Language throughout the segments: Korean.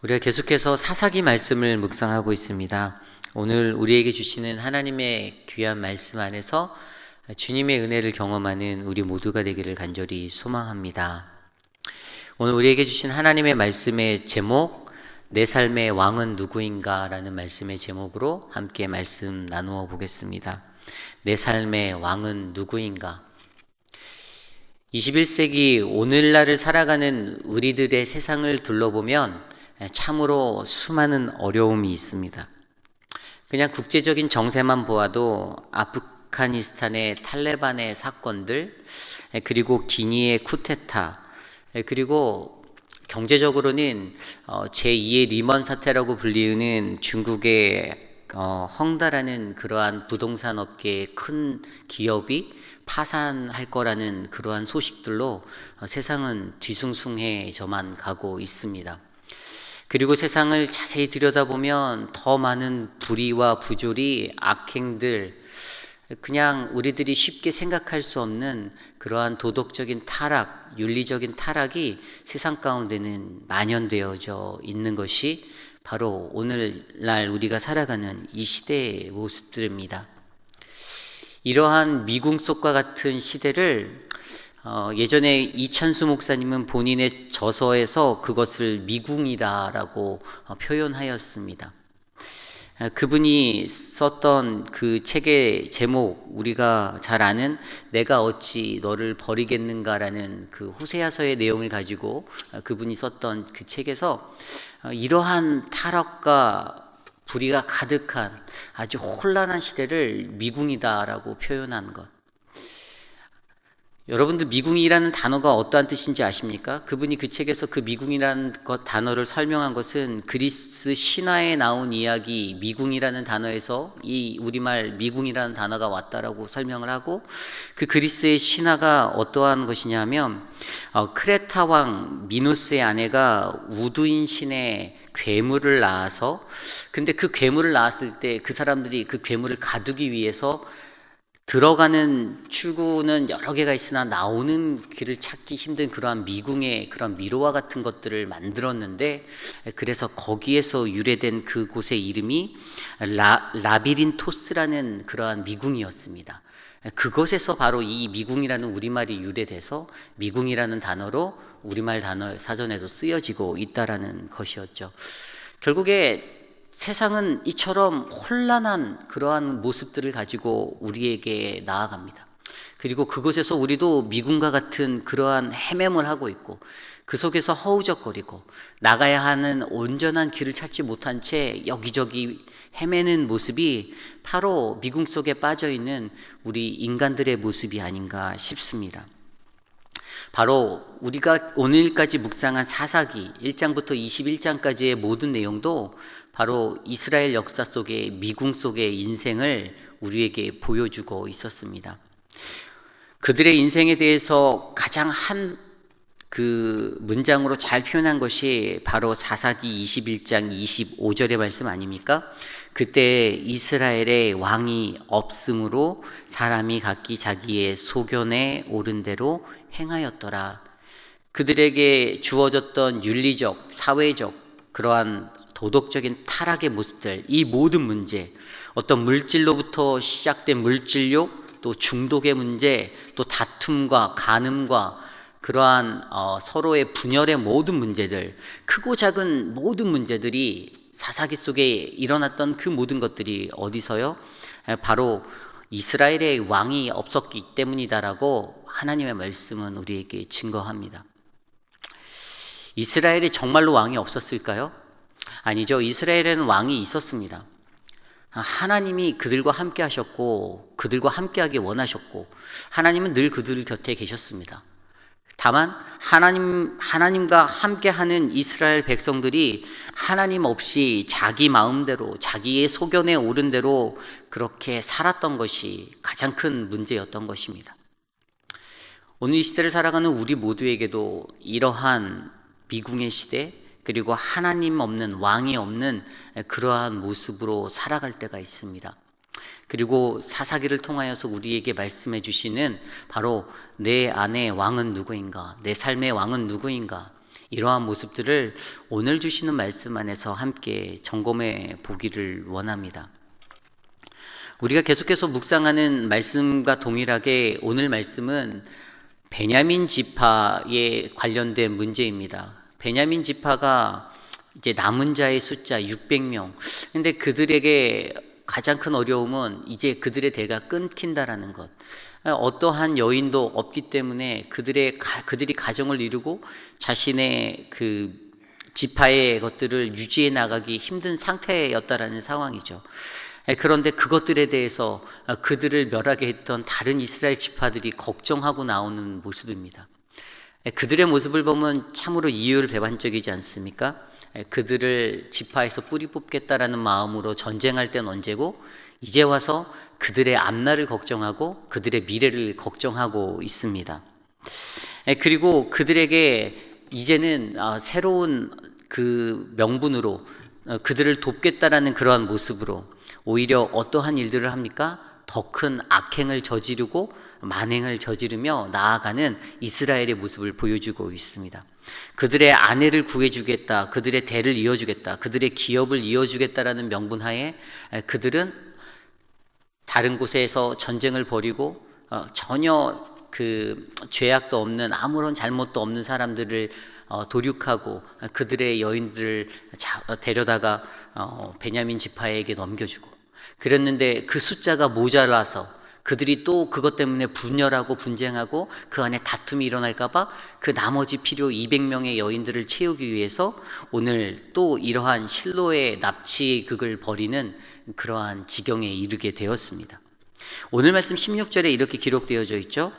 우리가 계속해서 사사기 말씀을 묵상하고 있습니다. 오늘 우리에게 주시는 하나님의 귀한 말씀 안에서 주님의 은혜를 경험하는 우리 모두가 되기를 간절히 소망합니다. 오늘 우리에게 주신 하나님의 말씀의 제목, 내 삶의 왕은 누구인가? 라는 말씀의 제목으로 함께 말씀 나누어 보겠습니다. 내 삶의 왕은 누구인가? 21세기 오늘날을 살아가는 우리들의 세상을 둘러보면 참으로 수많은 어려움이 있습니다. 그냥 국제적인 정세만 보아도 아프가니스탄의 탈레반의 사건들, 그리고 기니의 쿠데타, 그리고 경제적으로는 제2의 리먼 사태라고 불리우는 중국의 헝다라는 그러한 부동산 업계의 큰 기업이 파산할 거라는 그러한 소식들로 세상은 뒤숭숭해져만 가고 있습니다. 그리고 세상을 자세히 들여다보면 더 많은 불의와 부조리, 악행들, 그냥 우리들이 쉽게 생각할 수 없는 그러한 도덕적인 타락, 윤리적인 타락이 세상 가운데는 만연되어져 있는 것이 바로 오늘날 우리가 살아가는 이 시대의 모습들입니다. 이러한 미궁 속과 같은 시대를 예전에 이찬수 목사님은 본인의 저서에서 그것을 미궁이다라고 표현하였습니다. 그분이 썼던 그 책의 제목, 우리가 잘 아는 내가 어찌 너를 버리겠는가라는 그 호세아서의 내용을 가지고 그분이 썼던 그 책에서 이러한 타락과 불의가 가득한 아주 혼란한 시대를 미궁이다라고 표현한 것. 여러분들 미궁이라는 단어가 어떠한 뜻인지 아십니까? 그분이 그 책에서 그 미궁이라는 단어를 설명한 것은 그리스 신화에 나온 이야기 미궁이라는 단어에서 이 우리말 미궁이라는 단어가 왔다라고 설명을 하고, 그 그리스의 신화가 어떠한 것이냐면 크레타 왕 미노스의 아내가 우두인 신의 괴물을 낳아서, 근데 그 괴물을 낳았을 때 그 사람들이 그 괴물을 가두기 위해서 들어가는 출구는 여러 개가 있으나 나오는 길을 찾기 힘든 그러한 미궁의 그런 미로와 같은 것들을 만들었는데, 그래서 거기에서 유래된 그곳의 이름이 라비린토스라는 그러한 미궁이었습니다. 그것에서 바로 이 미궁이라는 우리말이 유래돼서 미궁이라는 단어로 우리말 단어 사전에도 쓰여지고 있다라는 것이었죠. 결국에 세상은 이처럼 혼란한 그러한 모습들을 가지고 우리에게 나아갑니다. 그리고 그곳에서 우리도 미궁과 같은 그러한 헤매을 하고 있고, 그 속에서 허우적거리고 나가야 하는 온전한 길을 찾지 못한 채 여기저기 헤매는 모습이 바로 미궁 속에 빠져있는 우리 인간들의 모습이 아닌가 싶습니다. 바로 우리가 오늘까지 묵상한 사사기 1장부터 21장까지의 모든 내용도 바로 이스라엘 역사 속의 미궁 속의 인생을 우리에게 보여주고 있었습니다. 그들의 인생에 대해서 가장 그 문장으로 잘 표현한 것이 바로 사사기 21장 25절의 말씀 아닙니까? 그때 이스라엘의 왕이 없으므로 사람이 각기 자기의 소견에 옳은 대로 행하였더라. 그들에게 주어졌던 윤리적, 사회적, 그러한 도덕적인 타락의 모습들, 이 모든 문제, 어떤 물질로부터 시작된 물질욕, 또 중독의 문제, 또 다툼과 간음과 그러한 서로의 분열의 모든 문제들, 크고 작은 모든 문제들이 사사기 속에 일어났던 그 모든 것들이 어디서요? 바로 이스라엘의 왕이 없었기 때문이다라고 하나님의 말씀은 우리에게 증거합니다. 이스라엘이 정말로 왕이 없었을까요? 아니죠. 이스라엘에는 왕이 있었습니다. 하나님이 그들과 함께 하셨고 그들과 함께 하기 원하셨고 하나님은 늘 그들 곁에 계셨습니다. 다만 하나님과 함께하는 이스라엘 백성들이 하나님 없이 자기 마음대로 자기의 소견에 오른 대로 그렇게 살았던 것이 가장 큰 문제였던 것입니다. 오늘 이 시대를 살아가는 우리 모두에게도 이러한 미궁의 시대, 그리고 하나님 없는, 왕이 없는 그러한 모습으로 살아갈 때가 있습니다. 그리고 사사기를 통하여서 우리에게 말씀해 주시는 바로 내 안의 왕은 누구인가, 내 삶의 왕은 누구인가, 이러한 모습들을 오늘 주시는 말씀 안에서 함께 점검해 보기를 원합니다. 우리가 계속해서 묵상하는 말씀과 동일하게 오늘 말씀은 베냐민 지파에 관련된 문제입니다. 베냐민 지파가 이제 남은 자의 숫자 600명. 근데 그들에게 가장 큰 어려움은 이제 그들의 대가 끊긴다라는 것. 어떠한 여인도 없기 때문에 그들이 가정을 이루고 자신의 그 지파의 것들을 유지해 나가기 힘든 상태였다라는 상황이죠. 그런데 그것들에 대해서 그들을 멸하게 했던 다른 이스라엘 지파들이 걱정하고 나오는 모습입니다. 그들의 모습을 보면 참으로 이율배반적이지 않습니까? 그들을 지파에서 뿌리 뽑겠다라는 마음으로 전쟁할 땐 언제고 이제 와서 그들의 앞날을 걱정하고 그들의 미래를 걱정하고 있습니다. 그리고 그들에게 이제는 새로운 그 명분으로 그들을 돕겠다라는 그러한 모습으로 오히려 어떠한 일들을 합니까? 더 큰 악행을 저지르고 만행을 저지르며 나아가는 이스라엘의 모습을 보여주고 있습니다. 그들의 아내를 구해주겠다, 그들의 대를 이어주겠다, 그들의 기업을 이어주겠다라는 명분하에 그들은 다른 곳에서 전쟁을 벌이고 전혀 그 죄악도 없는 아무런 잘못도 없는 사람들을 도륙하고 그들의 여인들을 데려다가 베냐민 지파에게 넘겨주고 그랬는데 그 숫자가 모자라서 그들이 또 그것 때문에 분열하고 분쟁하고 그 안에 다툼이 일어날까봐 그 나머지 필요 200명의 여인들을 채우기 위해서 오늘 또 이러한 실로의 납치극을 벌이는 그러한 지경에 이르게 되었습니다. 오늘 말씀 16절에 이렇게 기록되어져 있죠.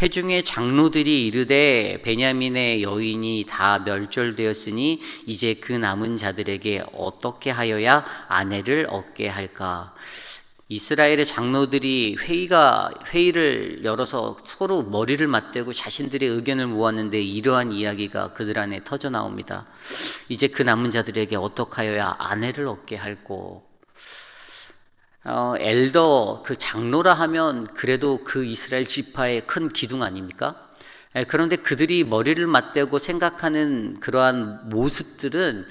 회중의 장로들이 이르되 베냐민의 여인이 다 멸절되었으니 이제 그 남은 자들에게 어떻게 하여야 아내를 얻게 할까? 이스라엘의 장로들이 회의를 열어서 서로 머리를 맞대고 자신들의 의견을 모았는데 이러한 이야기가 그들 안에 터져 나옵니다. 이제 그 남은 자들에게 어떻게 하여야 아내를 얻게 할꼬? 엘더, 그 장로라 하면 그래도 그 이스라엘 지파의 큰 기둥 아닙니까? 그런데 그들이 머리를 맞대고 생각하는 그러한 모습들은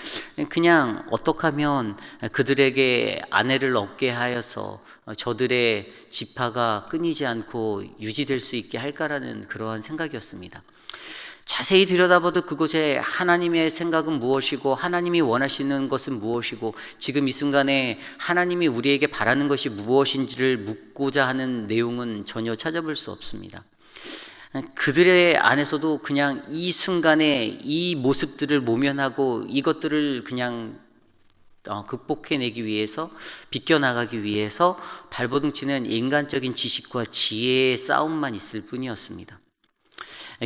그냥 어떻게 하면 그들에게 아내를 얻게 하여서 저들의 지파가 끊이지 않고 유지될 수 있게 할까라는 그러한 생각이었습니다. 자세히 들여다봐도 그곳에 하나님의 생각은 무엇이고 하나님이 원하시는 것은 무엇이고 지금 이 순간에 하나님이 우리에게 바라는 것이 무엇인지를 묻고자 하는 내용은 전혀 찾아볼 수 없습니다. 그들의 안에서도 그냥 이 순간에 이 모습들을 모면하고 이것들을 그냥 극복해내기 위해서 비껴나가기 위해서 발버둥치는 인간적인 지식과 지혜의 싸움만 있을 뿐이었습니다.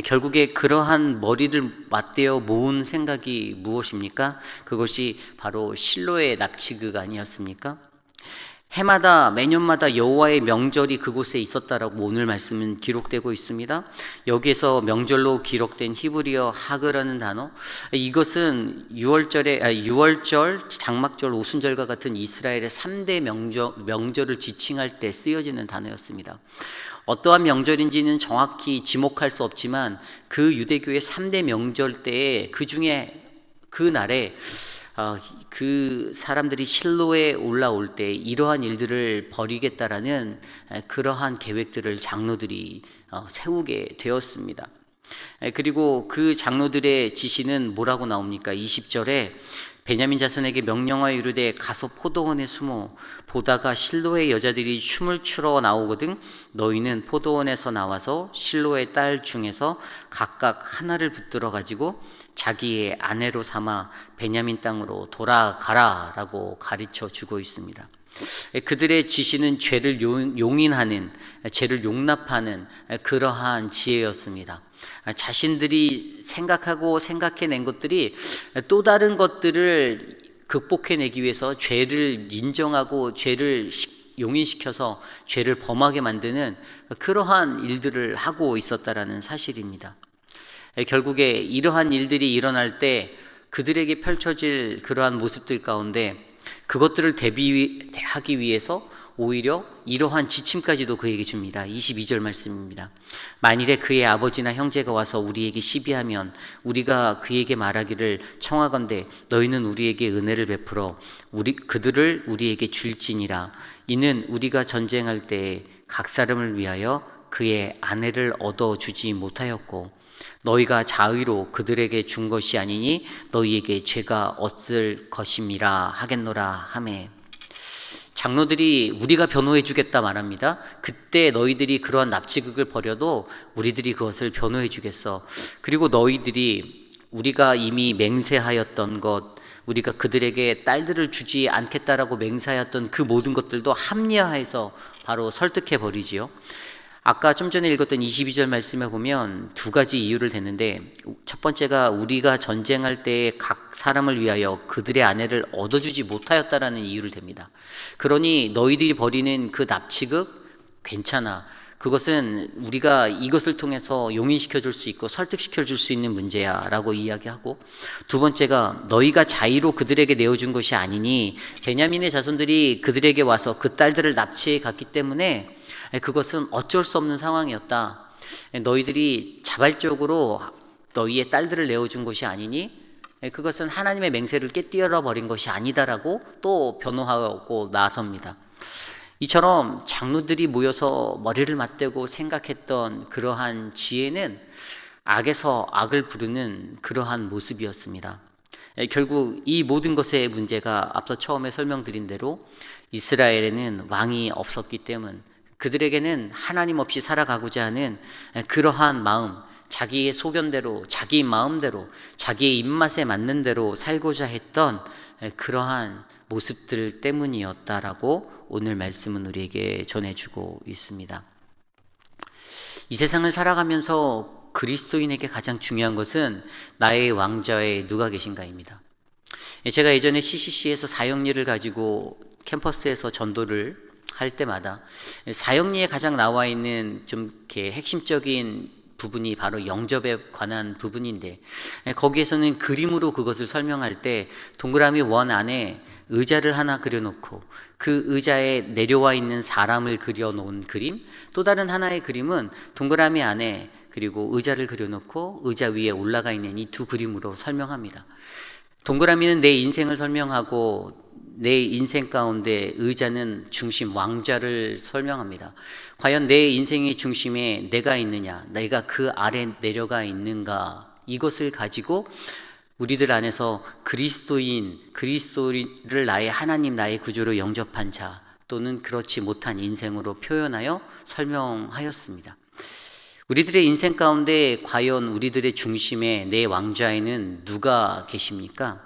결국에 그러한 머리를 맞대어 모은 생각이 무엇입니까? 그것이 바로 실로의 납치극 아니었습니까? 해마다 매년마다 여호와의 명절이 그곳에 있었다라고 오늘 말씀은 기록되고 있습니다. 여기에서 명절로 기록된 히브리어 하그라는 단어, 이것은 유월절, 장막절, 오순절과 같은 이스라엘의 3대 명절을 지칭할 때 쓰여지는 단어였습니다. 어떠한 명절인지는 정확히 지목할 수 없지만 그 유대교의 3대 명절 때에 그 중에 그 날에 그 사람들이 실로에 올라올 때 이러한 일들을 벌이겠다라는 그러한 계획들을 장로들이 세우게 되었습니다. 그리고 그 장로들의 지시는 뭐라고 나옵니까? 20절에 베냐민 자손에게 명령하여 이르되 가서 포도원에 숨어 보다가 실로의 여자들이 춤을 추러 나오거든 너희는 포도원에서 나와서 실로의 딸 중에서 각각 하나를 붙들어 가지고 자기의 아내로 삼아 베냐민 땅으로 돌아가라 라고 가르쳐 주고 있습니다. 그들의 지시는 죄를 용인하는, 죄를 용납하는 그러한 지혜였습니다. 자신들이 생각하고 생각해낸 것들이 또 다른 것들을 극복해내기 위해서 죄를 인정하고 죄를 용인시켜서 죄를 범하게 만드는 그러한 일들을 하고 있었다라는 사실입니다. 결국에 이러한 일들이 일어날 때 그들에게 펼쳐질 그러한 모습들 가운데 그것들을 대비하기 위해서 오히려 이러한 지침까지도 그에게 줍니다. 22절 말씀입니다. 만일에 그의 아버지나 형제가 와서 우리에게 시비하면 우리가 그에게 말하기를 청하건대 너희는 우리에게 은혜를 베풀어 그들을 우리에게 줄지니라. 이는 우리가 전쟁할 때에 각 사람을 위하여 그의 아내를 얻어주지 못하였고 너희가 자의로 그들에게 준 것이 아니니 너희에게 죄가 없을 것임이라 하겠노라 하매. 장로들이 우리가 변호해 주겠다 말합니다. 그때 너희들이 그러한 납치극을 벌여도 우리들이 그것을 변호해 주겠어. 그리고 너희들이 우리가 이미 맹세하였던 것, 우리가 그들에게 딸들을 주지 않겠다라고 맹세하였던 그 모든 것들도 합리화해서 바로 설득해 버리지요. 아까 좀 전에 읽었던 22절 말씀에 보면 두 가지 이유를 댔는데, 첫 번째가 우리가 전쟁할 때 각 사람을 위하여 그들의 아내를 얻어주지 못하였다라는 이유를 댑니다. 그러니 너희들이 벌이는 그 납치극 괜찮아. 그것은 우리가 이것을 통해서 용인시켜 줄 수 있고 설득시켜 줄 수 있는 문제야 라고 이야기하고, 두 번째가 너희가 자의로 그들에게 내어준 것이 아니니 베냐민의 자손들이 그들에게 와서 그 딸들을 납치해 갔기 때문에 그것은 어쩔 수 없는 상황이었다. 너희들이 자발적으로 너희의 딸들을 내어준 것이 아니니 그것은 하나님의 맹세를 깨뜨려 버린 것이 아니다라고 또 변호하고 나섭니다. 이처럼 장로들이 모여서 머리를 맞대고 생각했던 그러한 지혜는 악에서 악을 부르는 그러한 모습이었습니다. 결국 이 모든 것의 문제가 앞서 처음에 설명드린 대로 이스라엘에는 왕이 없었기 때문, 그들에게는 하나님 없이 살아가고자 하는 그러한 마음, 자기의 소견대로, 자기 마음대로, 자기의 입맛에 맞는 대로 살고자 했던 그러한 모습들 때문이었다라고 오늘 말씀은 우리에게 전해주고 있습니다. 이 세상을 살아가면서 그리스도인에게 가장 중요한 것은 나의 왕좌에 누가 계신가입니다. 제가 예전에 CCC에서 사역리를 가지고 캠퍼스에서 전도를 할 때마다 사역리에 가장 나와 있는 좀 이렇게 핵심적인 부분이 바로 영접에 관한 부분인데, 거기에서는 그림으로 그것을 설명할 때 동그라미 원 안에 의자를 하나 그려놓고 그 의자에 내려와 있는 사람을 그려놓은 그림, 또 다른 하나의 그림은 동그라미 안에 그리고 의자를 그려놓고 의자 위에 올라가 있는 이 두 그림으로 설명합니다. 동그라미는 내 인생을 설명하고 내 인생 가운데 의자는 중심 왕좌를 설명합니다. 과연 내 인생의 중심에 내가 있느냐, 내가 그 아래 내려가 있는가, 이것을 가지고 우리들 안에서 그리스도를 나의 하나님, 나의 구주로 영접한 자 또는 그렇지 못한 인생으로 표현하여 설명하였습니다. 우리들의 인생 가운데 과연 우리들의 중심에 내 왕좌에는 누가 계십니까?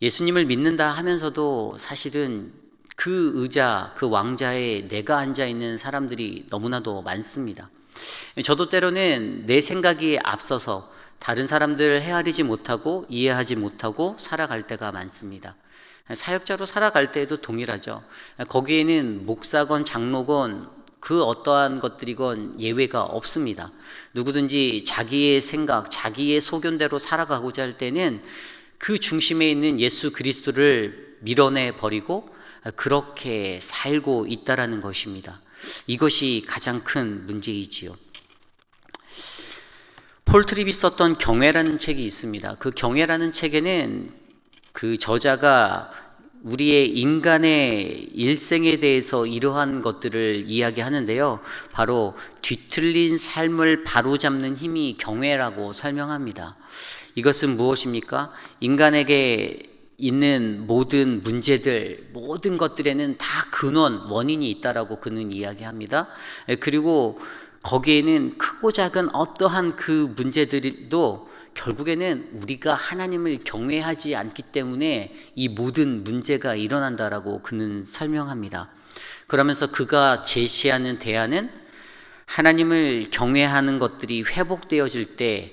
예수님을 믿는다 하면서도 사실은 그 의자, 그 왕좌에 내가 앉아 있는 사람들이 너무나도 많습니다. 저도 때로는 내 생각이 앞서서 다른 사람들을 헤아리지 못하고 이해하지 못하고 살아갈 때가 많습니다. 사역자로 살아갈 때에도 동일하죠. 거기에는 목사건 장로건 그 어떠한 것들이건 예외가 없습니다. 누구든지 자기의 생각, 자기의 소견대로 살아가고자 할 때는 그 중심에 있는 예수 그리스도를 밀어내 버리고 그렇게 살고 있다라는 것입니다. 이것이 가장 큰 문제이지요. 폴 트립이 썼던 경외라는 책이 있습니다. 그 경외라는 책에는 그 저자가 우리의 인간의 일생에 대해서 이러한 것들을 이야기하는데요. 바로 뒤틀린 삶을 바로잡는 힘이 경외라고 설명합니다. 이것은 무엇입니까? 인간에게 있는 모든 문제들, 모든 것들에는 다 근원, 원인이 있다라고 그는 이야기합니다. 그리고 거기에는 크고 작은 어떠한 그 문제들도 결국에는 우리가 하나님을 경외하지 않기 때문에 이 모든 문제가 일어난다라고 그는 설명합니다. 그러면서 그가 제시하는 대안은 하나님을 경외하는 것들이 회복되어질 때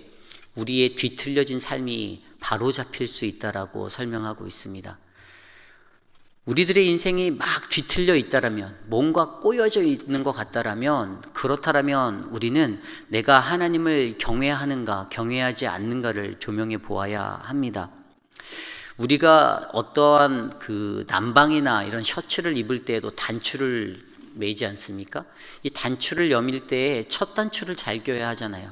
우리의 뒤틀려진 삶이 바로잡힐 수 있다라고 설명하고 있습니다. 우리들의 인생이 막 뒤틀려 있다라면, 뭔가 꼬여져 있는 것 같다라면, 그렇다라면 우리는 내가 하나님을 경외하는가, 경외하지 않는가를 조명해 보아야 합니다. 우리가 어떠한 그 남방이나 이런 셔츠를 입을 때에도 단추를 매지 않습니까? 이 단추를 여밀 때에 첫 단추를 잘 껴야 하잖아요.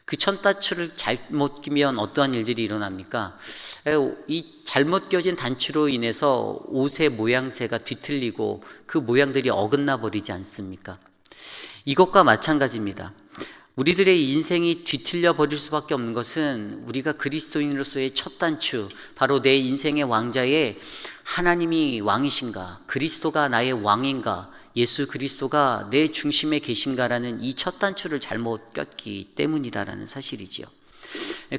그 첫 단추를 잘못 끼면 어떠한 일들이 일어납니까? 이 잘못 껴진 단추로 인해서 옷의 모양새가 뒤틀리고 그 모양들이 어긋나 버리지 않습니까? 이것과 마찬가지입니다. 우리들의 인생이 뒤틀려 버릴 수밖에 없는 것은 우리가 그리스도인으로서의 첫 단추, 바로 내 인생의 왕자에 하나님이 왕이신가, 그리스도가 나의 왕인가, 예수 그리스도가 내 중심에 계신가라는 이 첫 단추를 잘못 꼈기 때문이다라는 사실이지요.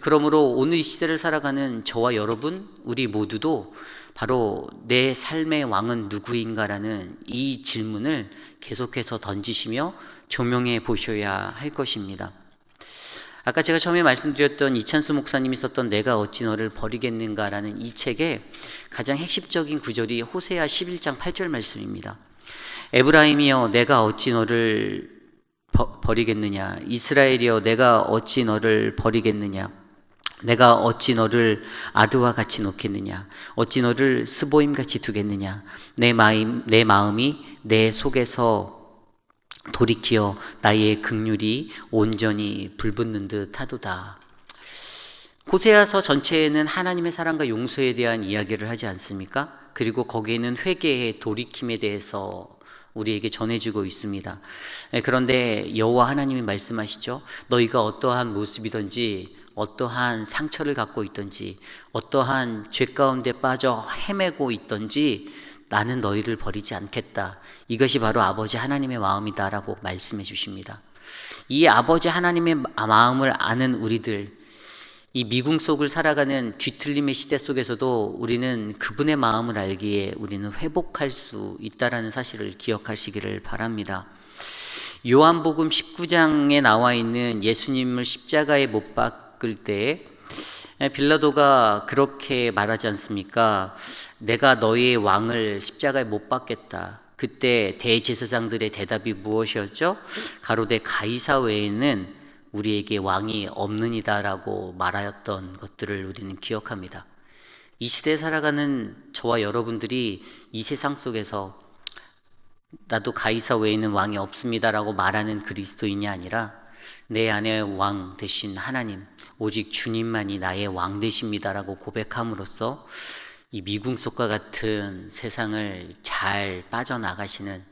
그러므로 오늘 이 시대를 살아가는 저와 여러분, 우리 모두도 바로 내 삶의 왕은 누구인가라는 이 질문을 계속해서 던지시며 조명해 보셔야 할 것입니다. 아까 제가 처음에 말씀드렸던 이찬수 목사님이 썼던 내가 어찌 너를 버리겠는가라는 이 책의 가장 핵심적인 구절이 호세아 11장 8절 말씀입니다. 에브라임이여 내가 어찌 너를 버리겠느냐, 이스라엘이여 내가 어찌 너를 버리겠느냐, 내가 어찌 너를 아드와 같이 놓겠느냐, 어찌 너를 스보임같이 두겠느냐, 내 마음이 내 속에서 돌이키어 나의 긍휼이 온전히 불붙는 듯 하도다. 호세아서 전체에는 하나님의 사랑과 용서에 대한 이야기를 하지 않습니까? 그리고 거기에는 회개의 돌이킴에 대해서 우리에게 전해주고 있습니다. 그런데 여호와 하나님이 말씀하시죠. 너희가 어떠한 모습이든지 어떠한 상처를 갖고 있든지 어떠한 죄 가운데 빠져 헤매고 있든지 나는 너희를 버리지 않겠다. 이것이 바로 아버지 하나님의 마음이다라고 말씀해 주십니다. 이 아버지 하나님의 마음을 아는 우리들, 이 미궁 속을 살아가는 뒤틀림의 시대 속에서도 우리는 그분의 마음을 알기에 우리는 회복할 수 있다라는 사실을 기억하시기를 바랍니다. 요한복음 19장에 나와 있는 예수님을 십자가에 못 박을 때 빌라도가 그렇게 말하지 않습니까? 내가 너희의 왕을 십자가에 못 박겠다. 그때 대제사장들의 대답이 무엇이었죠? 가로되 가이사 외에는 우리에게 왕이 없느니다라고 말하였던 것들을 우리는 기억합니다. 이 시대에 살아가는 저와 여러분들이 이 세상 속에서 나도 가이사 외에는 왕이 없습니다라고 말하는 그리스도인이 아니라 내 안에 왕 되신 하나님, 오직 주님만이 나의 왕 되십니다라고 고백함으로써 이 미궁 속과 같은 세상을 잘 빠져나가시는,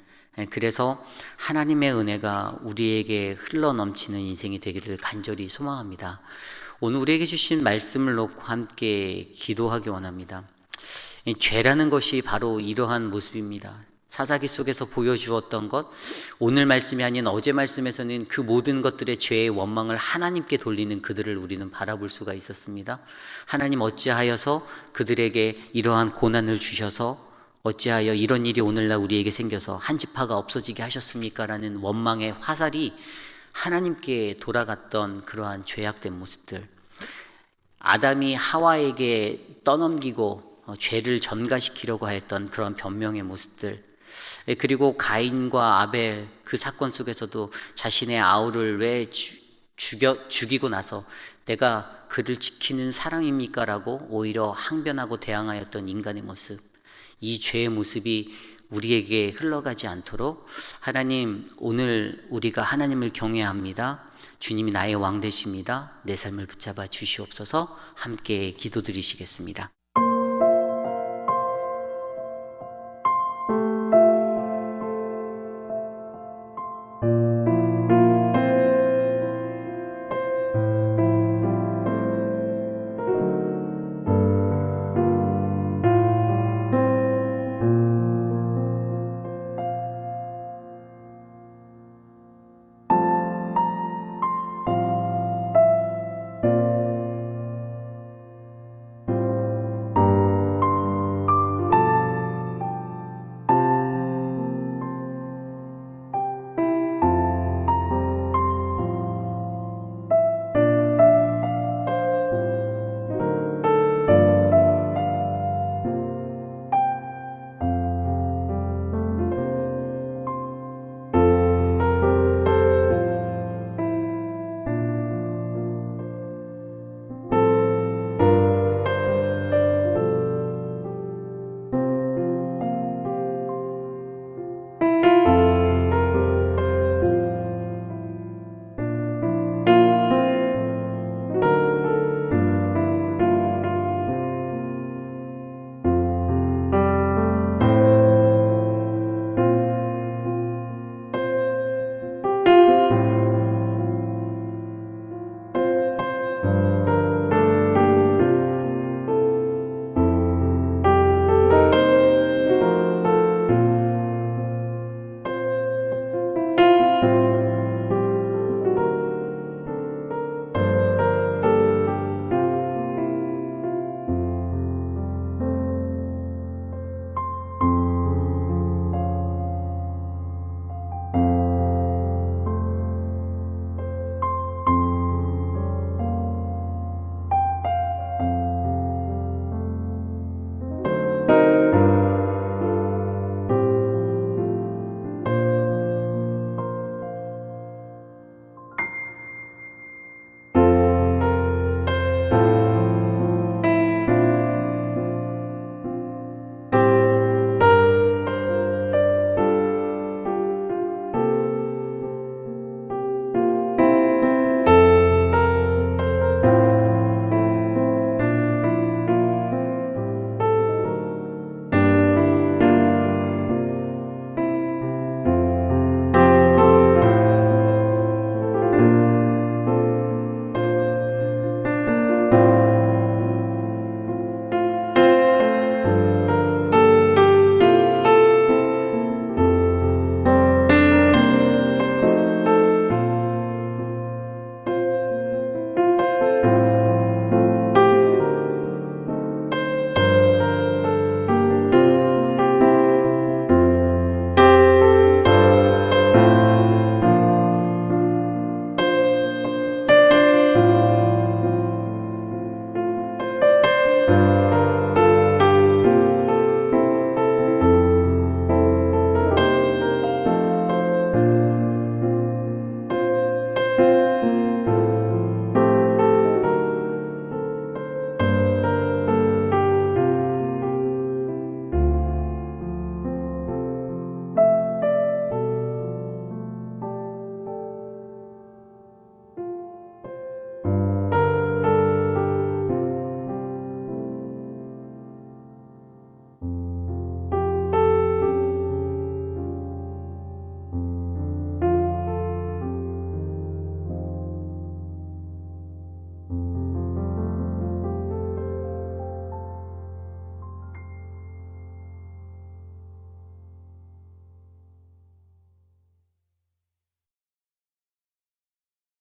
그래서 하나님의 은혜가 우리에게 흘러넘치는 인생이 되기를 간절히 소망합니다. 오늘 우리에게 주신 말씀을 놓고 함께 기도하기 원합니다. 죄라는 것이 바로 이러한 모습입니다. 사사기 속에서 보여주었던 것, 오늘 말씀이 아닌 어제 말씀에서는 그 모든 것들의 죄의 원망을 하나님께 돌리는 그들을 우리는 바라볼 수가 있었습니다. 하나님 어찌하여서 그들에게 이러한 고난을 주셔서 어찌하여 이런 일이 오늘날 우리에게 생겨서 한 지파가 없어지게 하셨습니까? 라는 원망의 화살이 하나님께 돌아갔던 그러한 죄악된 모습들, 아담이 하와에게 떠넘기고 죄를 전가시키려고 했던 그런 변명의 모습들, 그리고 가인과 아벨 그 사건 속에서도 자신의 아우를 왜 죽이고 나서 내가 그를 지키는 사람입니까? 라고 오히려 항변하고 대항하였던 인간의 모습, 이 죄의 모습이 우리에게 흘러가지 않도록 하나님, 오늘 우리가 하나님을 경외합니다. 주님이 나의 왕 되십니다. 내 삶을 붙잡아 주시옵소서. 함께 기도드리시겠습니다.